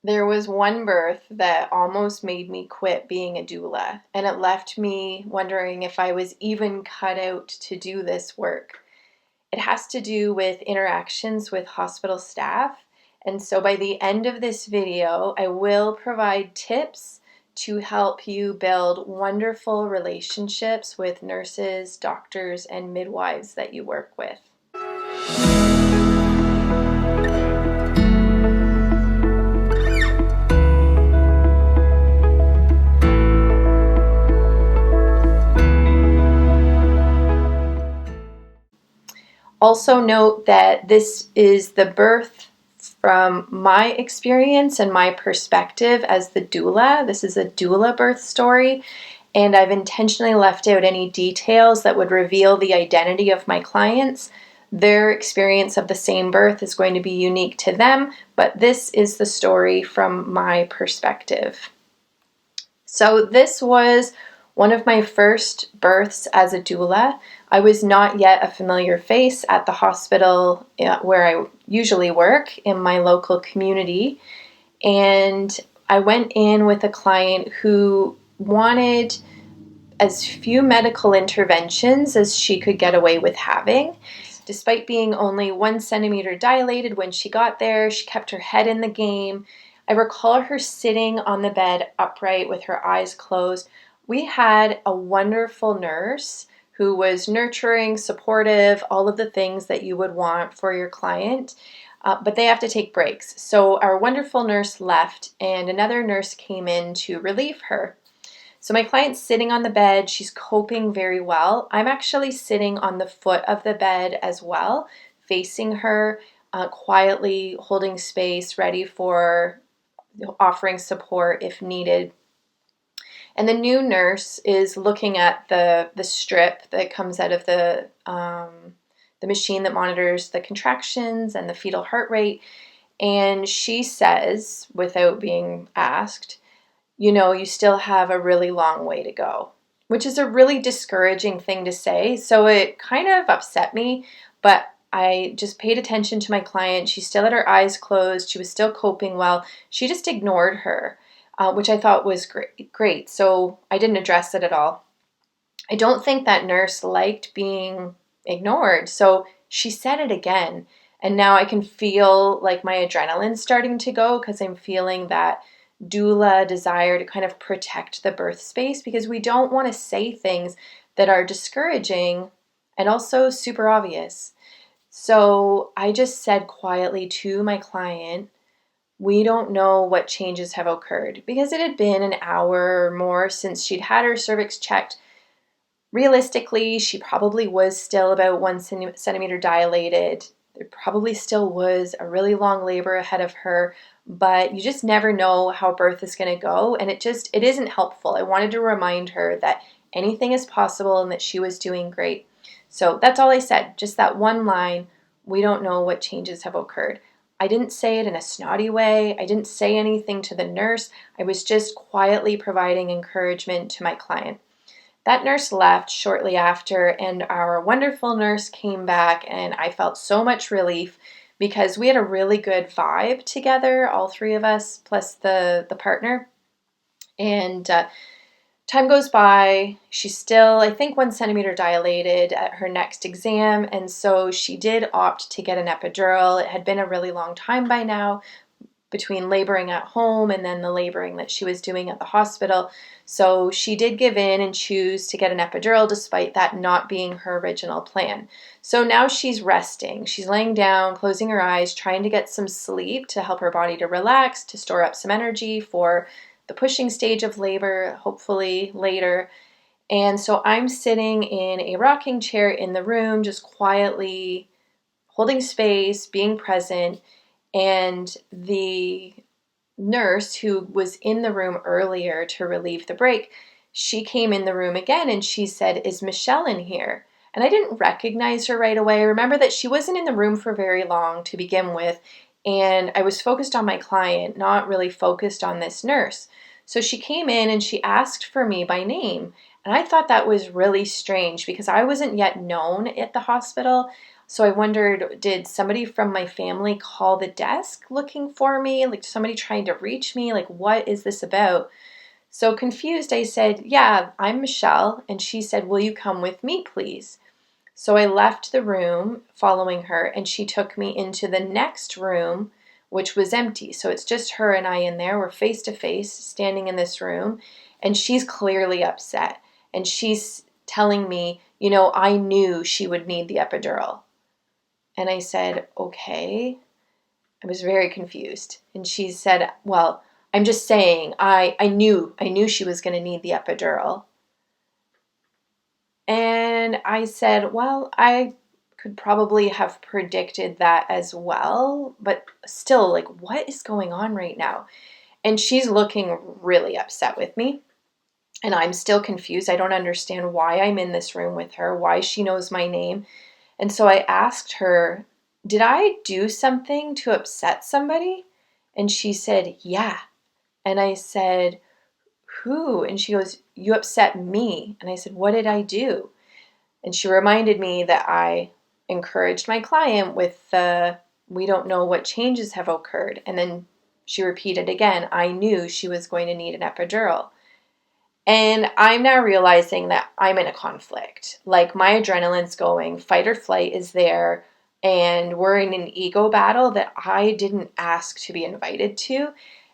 There was one birth that almost made me quit being a doula, and it left me wondering if I was even cut out to do this work. It has to do with interactions with hospital staff, and so by the end of this video, I will provide tips to help you build wonderful relationships with nurses, doctors, and midwives that you work with. Also note that this is the birth from my experience and my perspective as the doula. This is a doula birth story, and I've intentionally left out any details that would reveal the identity of my clients. Their experience of the same birth is going to be unique to them, but this is the story from my perspective. So this was one of my first births as a doula. I was not yet a familiar face at the hospital where I usually work in my local community. And I went in with a client who wanted as few medical interventions as she could get away with having. Despite being only 1 centimeter dilated when she got there, she kept her head in the game. I recall her sitting on the bed upright with her eyes closed. We had a wonderful nurse who was nurturing, supportive, all of the things that you would want for your client, but they have to take breaks. So our wonderful nurse left and another nurse came in to relieve her. So my client's sitting on the bed. She's coping very well. I'm actually sitting on the foot of the bed as well, facing her, quietly holding space, ready for offering support if needed. And the new nurse is looking at the strip that comes out of the machine that monitors the contractions and the fetal heart rate. And she says, without being asked, you still have a really long way to go, which is a really discouraging thing to say. So it kind of upset me, but I just paid attention to my client. She still had her eyes closed. She was still coping well. She just ignored her, which I thought was great. So I didn't address it at all. I don't think that nurse liked being ignored. So she said it again. And now I can feel like my adrenaline's starting to go because I'm feeling that doula desire to kind of protect the birth space because we don't want to say things that are discouraging and also super obvious. So I just said quietly to my client, we don't know what changes have occurred because it had been an hour or more since she'd had her cervix checked. Realistically, she probably was still about 1 centimeter dilated. There probably still was a really long labor ahead of her, but you just never know how birth is going to go, and it isn't helpful. I wanted to remind her that anything is possible and that she was doing great. So that's all I said, just that one line, we don't know what changes have occurred. I didn't say it in a snotty way. I didn't say anything to the nurse. I was just quietly providing encouragement to my client. That nurse left shortly after, and our wonderful nurse came back, and I felt so much relief because we had a really good vibe together, all three of us, plus the partner. And time goes by. She's still, I think, 1 centimeter dilated at her next exam, and so she did opt to get an epidural. It had been a really long time by now, between laboring at home and then the laboring that she was doing at the hospital. So she did give in and choose to get an epidural despite that not being her original plan. So now she's resting. She's laying down, closing her eyes, trying to get some sleep to help her body to relax, to store up some energy for the pushing stage of labor, hopefully later. And so I'm sitting in a rocking chair in the room, just quietly holding space, being present. And the nurse who was in the room earlier to relieve the break, she came in the room again and she said, "Is Michelle in here?" And I didn't recognize her right away. I remember that she wasn't in the room for very long to begin with, and I was focused on my client, not really focused on this nurse. So she came in and she asked for me by name, and I thought that was really strange because I wasn't yet known at the hospital. So I wondered, did somebody from my family call the desk looking for me? Like somebody trying to reach me? Like, what is this about? So confused, I said, yeah, I'm Michelle. And she said, will you come with me, please? So I left the room following her, and she took me into the next room, which was empty. So it's just her and I in there. We're face to face, standing in this room, and she's clearly upset. And she's telling me, I knew she would need the epidural. And I said, okay. I was very confused. And she said, well, I'm just saying, I knew she was going to need the epidural. And I said, well, I could probably have predicted that as well, but still, like, what is going on right now? And she's looking really upset with me. And I'm still confused. I don't understand why I'm in this room with her, why she knows my name. And so I asked her, did I do something to upset somebody? And she said, yeah. And I said, who? And she goes, you upset me. And I said, what did I do? And she reminded me that I encouraged my client with the, we don't know what changes have occurred. And then she repeated again, I knew she was going to need an epidural. And I'm now realizing that I'm in a conflict. Like my adrenaline's going, fight or flight is there, and we're in an ego battle that I didn't ask to be invited to.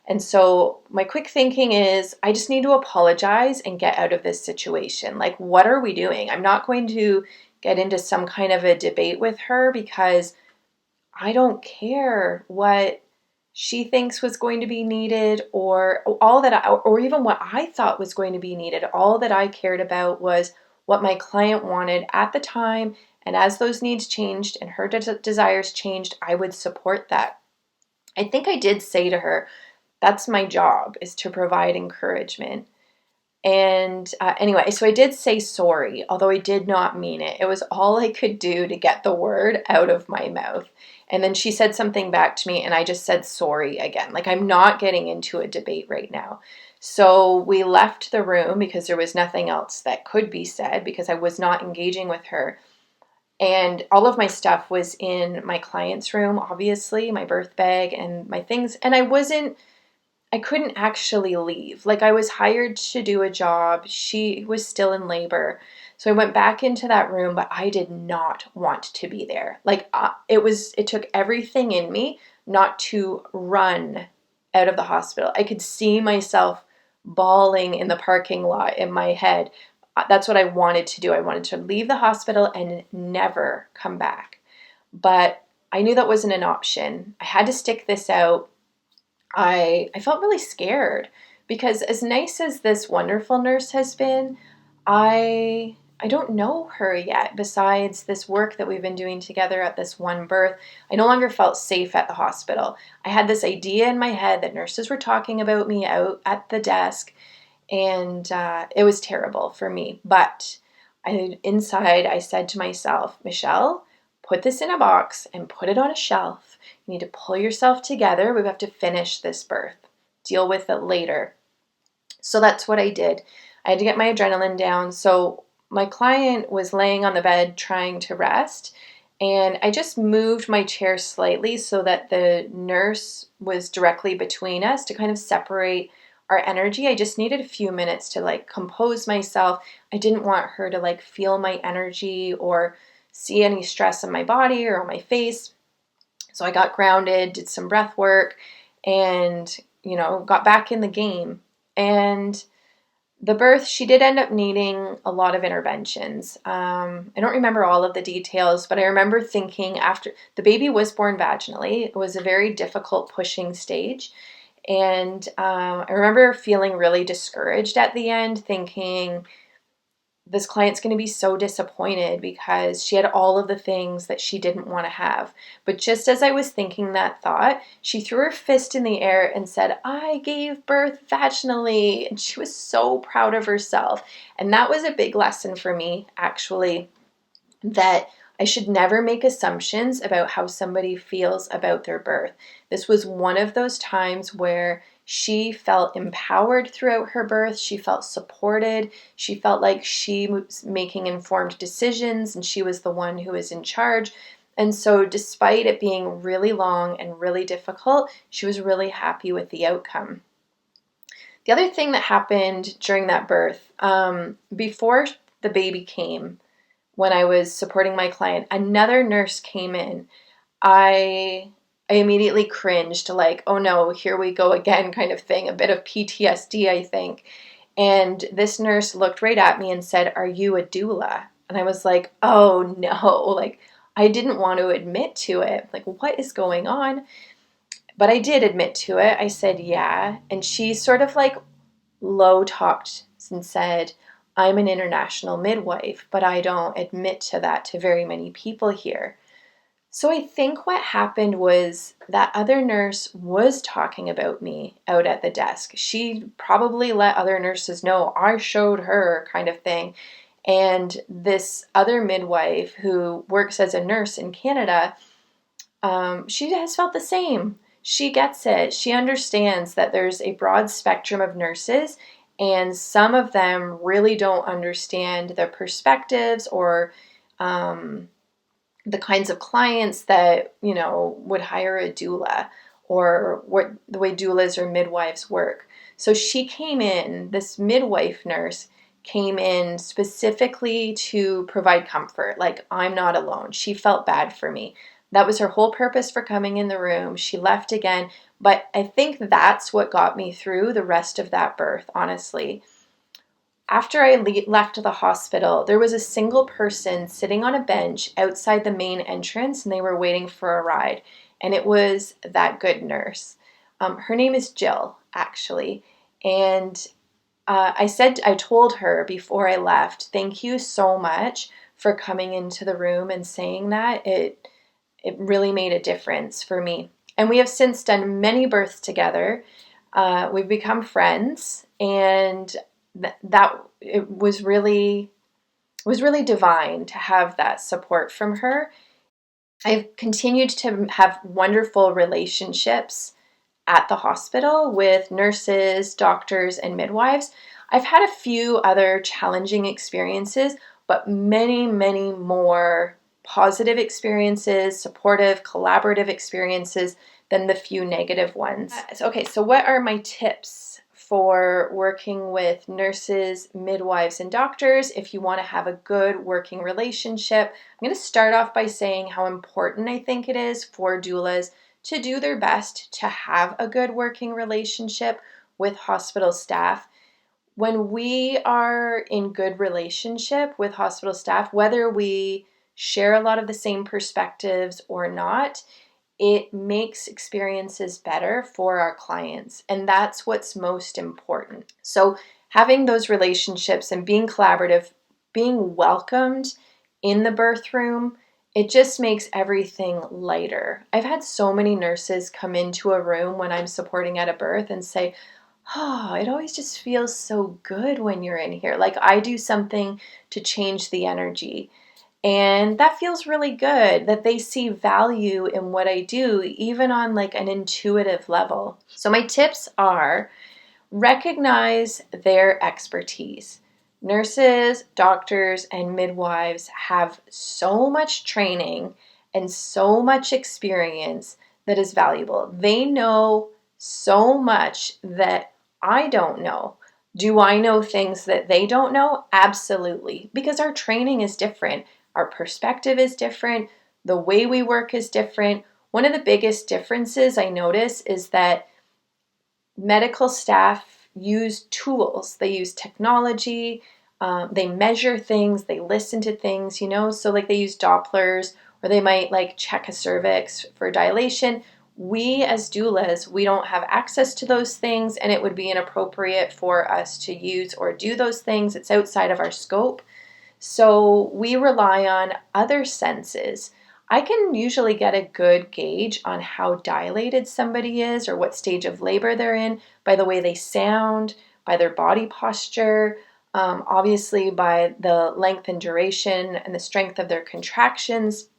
And so my quick thinking is I just need to apologize and get out of this situation. Like, what are we doing? I'm not going to get into some kind of a debate with her because I don't care what she thinks was going to be needed or or even what I thought was going to be needed. All that I cared about was what my client wanted at the time. And as those needs changed and her desires changed, I would support that. I think I did say to her, that's my job, is to provide encouragement. And anyway, so I did say sorry, although I did not mean it. It was all I could do to get the word out of my mouth. And then she said something back to me, and I just said sorry again. Like, I'm not getting into a debate right now. So we left the room because there was nothing else that could be said because I was not engaging with her. And all of my stuff was in my client's room, obviously, my birth bag and my things. And I couldn't actually leave. Like, I was hired to do a job. She was still in labor. So I went back into that room, but I did not want to be there. Like, it took everything in me not to run out of the hospital. I could see myself bawling in the parking lot in my head. That's what I wanted to do. I wanted to leave the hospital and never come back. But I knew that wasn't an option. I had to stick this out. I felt really scared because as nice as this wonderful nurse has been, I don't know her yet besides this work that we've been doing together at this one birth. I no longer felt safe at the hospital. I had this idea in my head that nurses were talking about me out at the desk, and it was terrible for me. But inside, I said to myself, Michelle, put this in a box and put it on a shelf. You need to pull yourself together. We have to finish this birth. Deal with it later. So that's what I did. I had to get my adrenaline down. So my client was laying on the bed trying to rest, and I just moved my chair slightly so that the nurse was directly between us to kind of separate our energy. I just needed a few minutes to like compose myself. I didn't want her to like feel my energy or see any stress in my body or on my face. So I got grounded, did some breath work, and, got back in the game. And the birth, she did end up needing a lot of interventions. I don't remember all of the details, but I remember thinking after the baby was born vaginally, it was a very difficult pushing stage. And I remember feeling really discouraged at the end, thinking, this client's going to be so disappointed because she had all of the things that she didn't want to have. But just as I was thinking that thought, she threw her fist in the air and said, I gave birth vaginally. And she was so proud of herself. And that was a big lesson for me, actually, that I should never make assumptions about how somebody feels about their birth. This was one of those times where she felt empowered throughout her birth. She felt supported. She felt like she was making informed decisions and she was the one who was in charge. And so despite it being really long and really difficult, she was really happy with the outcome. The other thing that happened during that birth, before the baby came, when I was supporting my client, another nurse came in. I immediately cringed, like, oh no, here we go again, kind of thing, a bit of PTSD, I think. And this nurse looked right at me and said, "Are you a doula?" And I was like, oh no, like, I didn't want to admit to it. Like, what is going on? But I did admit to it. I said, yeah. And she sort of like low talked and said, "I'm an international midwife, but I don't admit to that to very many people here." So I think what happened was that other nurse was talking about me out at the desk. She probably let other nurses know I showed her, kind of thing. And this other midwife who works as a nurse in Canada, she has felt the same. She gets it. She understands that there's a broad spectrum of nurses, and some of them really don't understand the perspectives or the kinds of clients that, would hire a doula, or what the way doulas or midwives work. So she came in, this midwife nurse came in specifically to provide comfort. Like, I'm not alone. She felt bad for me. That was her whole purpose for coming in the room. She left again. But I think that's what got me through the rest of that birth, honestly. After I left the hospital, there was a single person sitting on a bench outside the main entrance, and they were waiting for a ride. And it was that good nurse. Her name is Jill, actually. And I told her before I left, "Thank you so much for coming into the room and saying that. It really made a difference for me." And we have since done many births together. We've become friends, and that it was really divine to have that support from her. I've continued to have wonderful relationships at the hospital with nurses, doctors, and midwives. I've had a few other challenging experiences, but many, many more positive experiences, supportive, collaborative experiences than the few negative ones. Okay, so what are my tips for working with nurses, midwives, and doctors if you want to have a good working relationship? I'm going to start off by saying how important I think it is for doulas to do their best to have a good working relationship with hospital staff. When we are in good relationship with hospital staff, whether we share a lot of the same perspectives or not, it makes experiences better for our clients. And that's what's most important. So having those relationships and being collaborative, being welcomed in the birth room, it just makes everything lighter. I've had so many nurses come into a room when I'm supporting at a birth and say, "Oh, it always just feels so good when you're in here. Like, I do something to change the energy." And that feels really good that they see value in what I do, even on like an intuitive level. So my tips are: recognize their expertise. Nurses, doctors, and midwives have so much training and so much experience that is valuable. They know so much that I don't know. Do I know things that they don't know? Absolutely, because our training is different. Our perspective is different. The way we work is different. One of the biggest differences I notice is that medical staff use tools. They use technology. They measure things. They listen to things, So like they use Dopplers, or they might like check a cervix for dilation. We as doulas, we don't have access to those things, and it would be inappropriate for us to use or do those things. It's outside of our scope. So we rely on other senses. I can usually get a good gauge on how dilated somebody is or what stage of labor they're in by the way they sound, by their body posture, obviously by the length and duration and the strength of their contractions,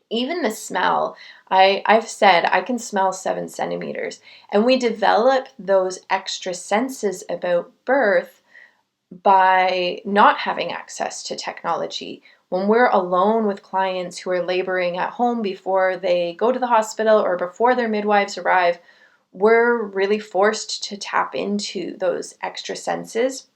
even the smell. I've said I can smell 7 centimeters, and we develop those extra senses about birth by not having access to technology. When we're alone with clients who are laboring at home before they go to the hospital or before their midwives arrive, we're really forced to tap into those extra senses.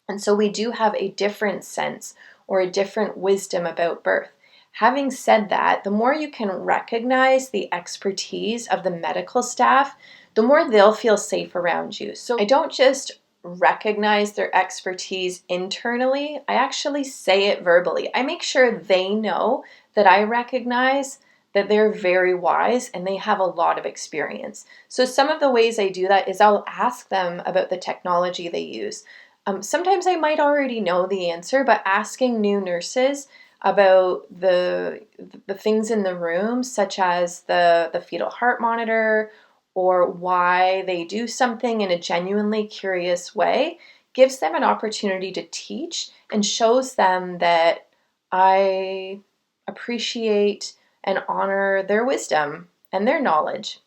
And so we do have a different sense or a different wisdom about birth. Having said that, the more you can recognize the expertise of the medical staff, the more they'll feel safe around you. So I don't just recognize their expertise internally, I actually say it verbally. I make sure they know that I recognize that they're very wise and they have a lot of experience. So some of the ways I do that is I'll ask them about the technology they use. Sometimes I might already know the answer, but asking new nurses about the things in the room, such as the fetal heart monitor or why they do something in a genuinely curious way, gives them an opportunity to teach and shows them that I appreciate and honor their wisdom and their knowledge.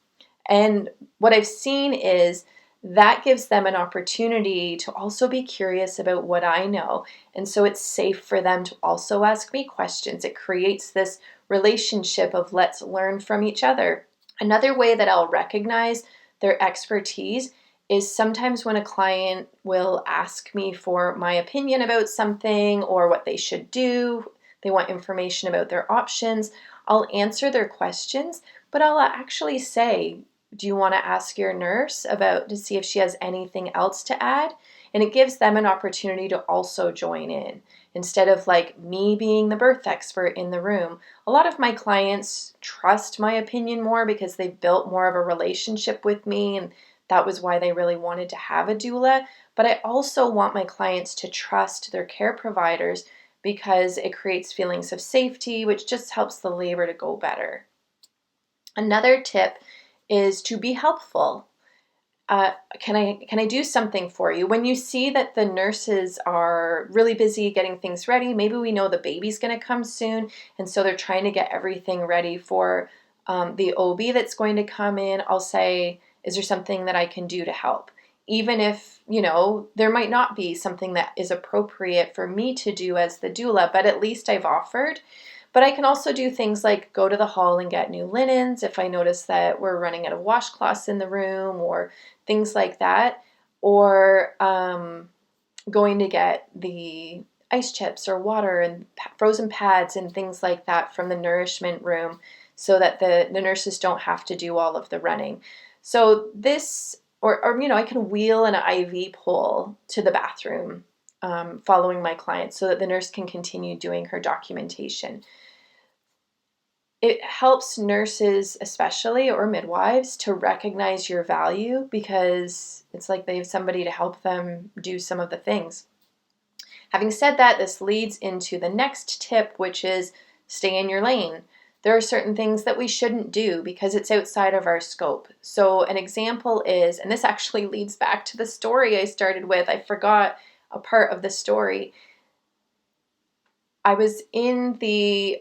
And what I've seen is that gives them an opportunity to also be curious about what I know. And so it's safe for them to also ask me questions. It creates this relationship of let's learn from each other. Another way that I'll recognize their expertise is sometimes when a client will ask me for my opinion about something or what they should do, they want information about their options, I'll answer their questions, but I'll actually say, do you want to ask your nurse about to see if she has anything else to add? And it gives them an opportunity to also join in instead of like me being the birth expert in the room. A lot of my clients trust my opinion more because they've built more of a relationship with me, and that was why they really wanted to have a doula. But I also want my clients to trust their care providers because it creates feelings of safety, which just helps the labor to go better. Another tip is to be helpful. Can I do something for you? When you see that the nurses are really busy getting things ready, maybe we know the baby's going to come soon, and so they're trying to get everything ready for the OB that's going to come in. I'll say, is there something that I can do to help? Even if, there might not be something that is appropriate for me to do as the doula, but at least I've offered. But I can also do things like go to the hall and get new linens if I notice that we're running out of washcloths in the room or things like that. Or going to get the ice chips or water and frozen pads and things like that from the nourishment room so that the nurses don't have to do all of the running. So this, or I can wheel an IV pole to the bathroom following my client so that the nurse can continue doing her documentation. It helps nurses, especially, or midwives, to recognize your value because it's like they have somebody to help them do some of the things. Having said that, this leads into the next tip, which is stay in your lane. There are certain things that we shouldn't do because it's outside of our scope. So an example is, and this actually leads back to the story I started with. I forgot a part of the story. I was in the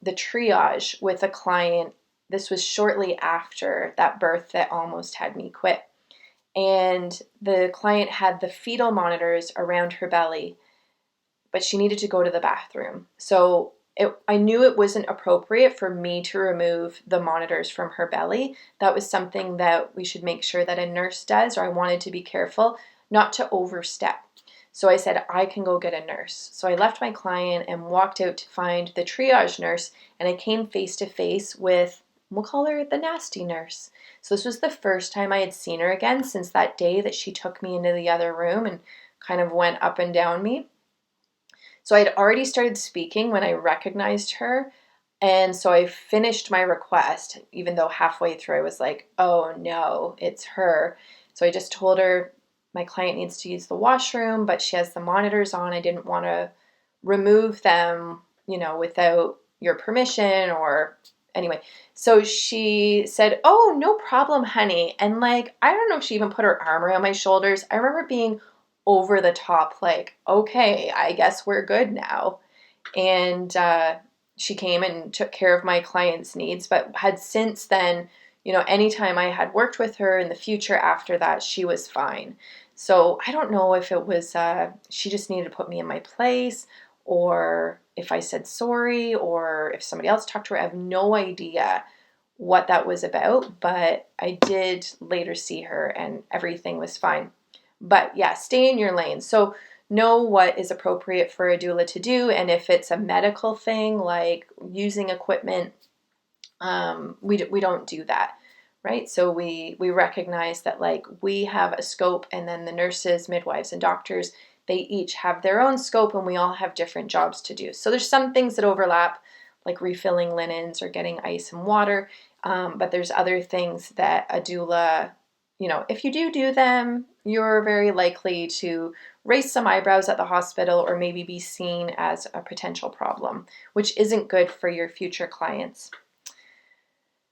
triage with a client. This was shortly after that birth that almost had me quit. And the client had the fetal monitors around her belly, but she needed to go to the bathroom. So I knew it wasn't appropriate for me to remove the monitors from her belly. That was something that we should make sure that a nurse does, or I wanted to be careful not to overstep. So I said, I can go get a nurse. So I left my client and walked out to find the triage nurse, and I came face to face with, we'll call her the nasty nurse. So this was the first time I had seen her again since that day that she took me into the other room and kind of went up and down me. So I had already started speaking when I recognized her. And so I finished my request, even though halfway through I was like, oh no, it's her. So I just told her my client needs to use the washroom, but she has the monitors on. I didn't want to remove them, without your permission or anyway. So she said, oh, no problem, honey. And I don't know if she even put her arm around my shoulders. I remember being over the top, okay, I guess we're good now. And she came and took care of my client's needs, but had since then, anytime I had worked with her in the future after that, she was fine. So I don't know if it was she just needed to put me in my place, or if I said sorry, or if somebody else talked to her. I have no idea what that was about, but I did later see her and everything was fine. But yeah, stay in your lane. So know what is appropriate for a doula to do, and if it's a medical thing like using equipment, we don't do that, right? So we recognize that, like, we have a scope, and then the nurses, midwives, and doctors, they each have their own scope, and we all have different jobs to do. So there's some things that overlap, like refilling linens or getting ice and water, but there's other things that a doula, if you do them, you're very likely to raise some eyebrows at the hospital or maybe be seen as a potential problem, which isn't good for your future clients.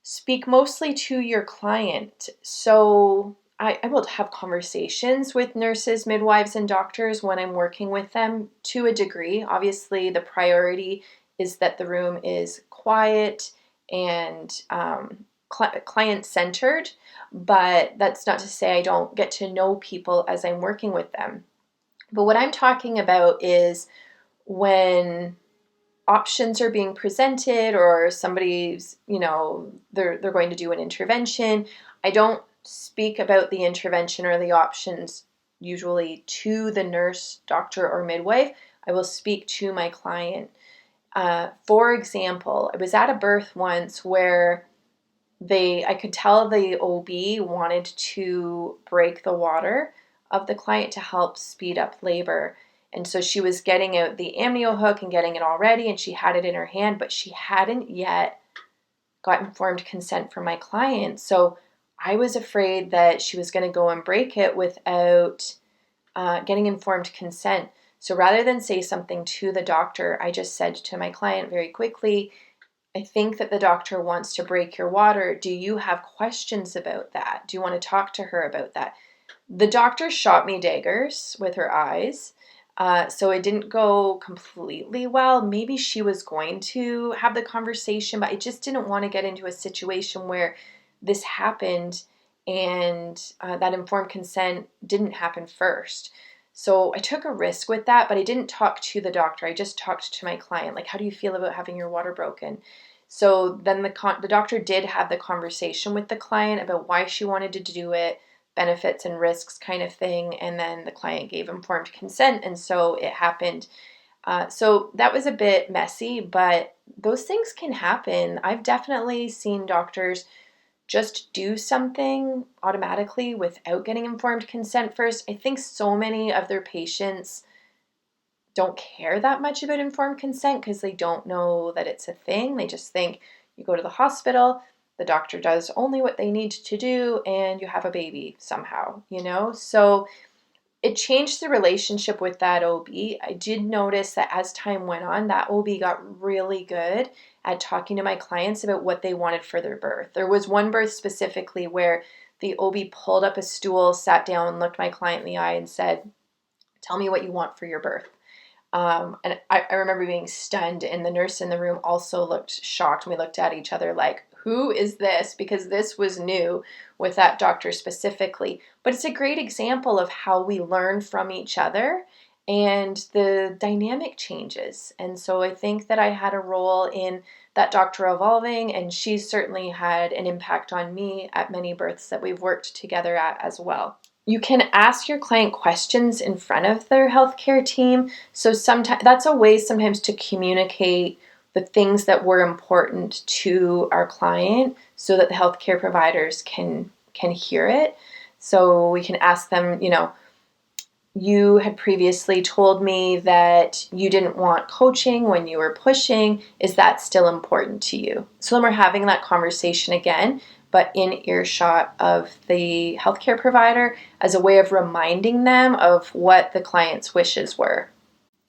Speak mostly to your client. So I will have conversations with nurses, midwives, and doctors when I'm working with them to a degree. Obviously, the priority is that the room is quiet and client-centered, but that's not to say I don't get to know people as I'm working with them. But what I'm talking about is when options are being presented, or somebody's, they're going to do an intervention. I don't speak about the intervention or the options usually to the nurse, doctor, or midwife. I will speak to my client. For example, I was at a birth once where I could tell the OB wanted to break the water of the client to help speed up labor. And so she was getting out the amnio hook and getting it all ready, and she had it in her hand, but she hadn't yet got informed consent from my client. So I was afraid that she was going to go and break it without getting informed consent. So rather than say something to the doctor, I just said to my client very quickly, I think that the doctor wants to break your water. Do you have questions about that? Do you want to talk to her about that? The doctor shot me daggers with her eyes. So it didn't go completely well. Maybe she was going to have the conversation, but I just didn't want to get into a situation where this happened and that informed consent didn't happen first. So I took a risk with that, but I didn't talk to the doctor. I just talked to my client. Like, how do you feel about having your water broken? So then the doctor did have the conversation with the client about why she wanted to do it, benefits and risks kind of thing, and then the client gave informed consent, and so it happened. So that was a bit messy, but those things can happen. I've definitely seen doctors just do something automatically without getting informed consent first. I think so many of their patients don't care that much about informed consent because they don't know that it's a thing. They just think you go to the hospital, the doctor does only what they need to do, and you have a baby somehow, So it changed the relationship with that OB. I did notice that as time went on, that OB got really good at talking to my clients about what they wanted for their birth. There was one birth specifically where the OB pulled up a stool, sat down, looked my client in the eye and said, "Tell me what you want for your birth." And I remember being stunned, and the nurse in the room also looked shocked. We looked at each other like, who is this? Because this was new with that doctor specifically. But it's a great example of how we learn from each other and the dynamic changes. And so I think that I had a role in that doctor evolving, and she certainly had an impact on me at many births that we've worked together at as well. You can ask your client questions in front of their healthcare team. So sometimes that's a way sometimes to communicate the things that were important to our client so that the healthcare providers can hear it. So we can ask them, you had previously told me that you didn't want coaching when you were pushing. Is that still important to you? So then we're having that conversation again, but in earshot of the healthcare provider as a way of reminding them of what the client's wishes were.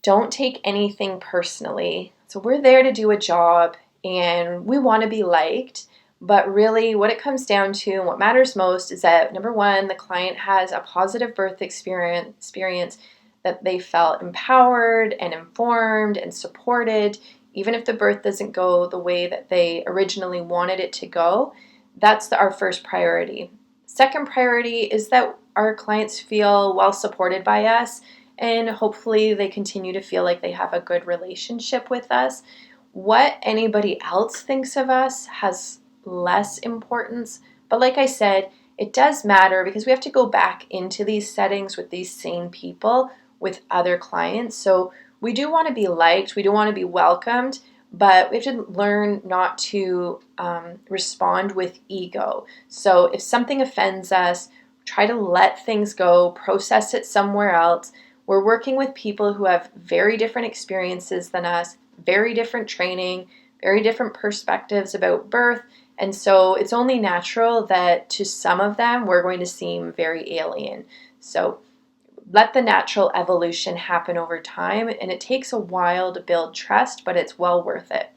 Don't take anything personally. So we're there to do a job and we want to be liked, but really what it comes down to and what matters most is that, number one, the client has a positive birth experience, that they felt empowered and informed and supported, even if the birth doesn't go the way that they originally wanted it to go. That's our first priority. Second priority is that our clients feel well supported by us and hopefully they continue to feel like they have a good relationship with us. What anybody else thinks of us has less importance, but like I said, it does matter because we have to go back into these settings with these same people, with other clients. So we do want to be liked, we do want to be welcomed, but we have to learn not to respond with ego. So if something offends us, try to let things go, process it somewhere else. We're working with people who have very different experiences than us, very different training, very different perspectives about birth. And so it's only natural that to some of them, we're going to seem very alien. So let the natural evolution happen over time, and it takes a while to build trust, but it's well worth it.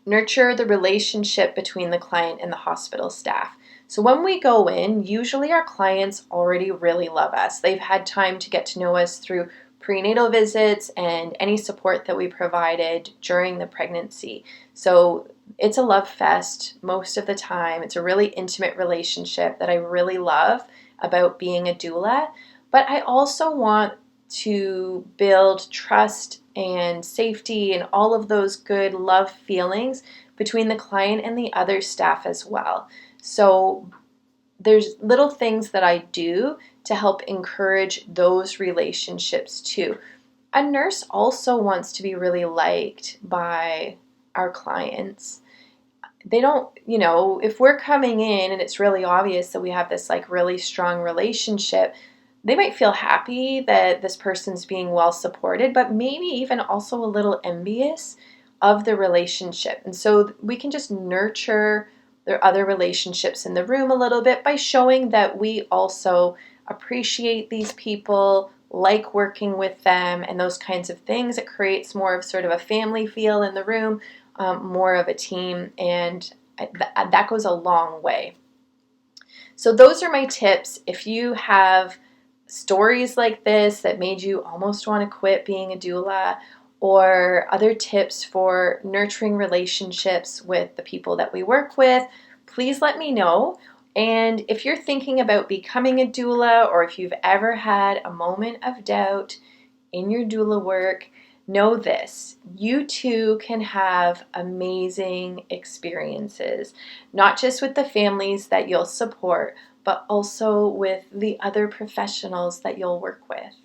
Nurture the relationship between the client and the hospital staff. So when we go in, usually our clients already really love us. They've had time to get to know us through prenatal visits and any support that we provided during the pregnancy. So it's a love fest most of the time. It's a really intimate relationship that I really love about being a doula. But I also want to build trust and safety and all of those good love feelings between the client and the other staff as well. So there's little things that I do to help encourage those relationships too. A nurse also wants to be really liked by our clients. They don't, if we're coming in and it's really obvious that we have this like really strong relationship, they might feel happy that this person's being well supported, but maybe even also a little envious of the relationship. And so we can just nurture their other relationships in the room a little bit by showing that we also appreciate these people, like working with them, and those kinds of things. It creates more of sort of a family feel in the room, more of a team, and that goes a long way. So those are my tips. If you have stories like this that made you almost want to quit being a doula, or other tips for nurturing relationships with the people that we work with, please let me know. And if you're thinking about becoming a doula, or if you've ever had a moment of doubt in your doula work, know this: you too can have amazing experiences, not just with the families that you'll support, but also with the other professionals that you'll work with.